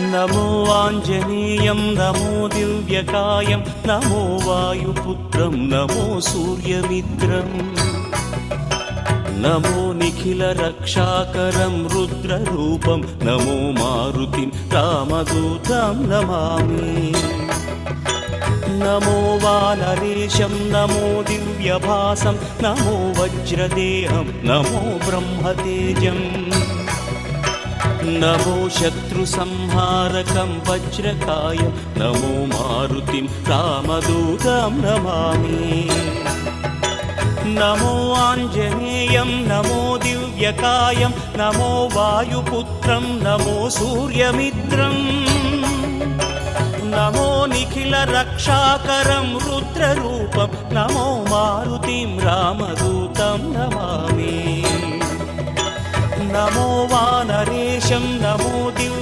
नमो आञ्जनेयं नमो दिव्यकायं नमो वायुपुत्रं नमो सूर्यमित्रम् नमो निखिलरक्षाकरं रुद्ररूपं नमो मारुतिं रामदूतं Namami नमो वानरेशं नमो दिव्यभासं नमो वज्रदेहं नमो ब्रह्मतेजम् नमो शत्रुसंहारकं वज्रकायं नमो मारुतिं रामदूतं Namami नमो आञ्जनेयं नमो दिव्यकायं नमो वायुपुत्रं नमो सूर्यमित्रम् नमो निखिलरक्षाकरं रुद्ररूपं नमो मारुतिं रामदूतं Namami नमो वानरेशं नमो Divya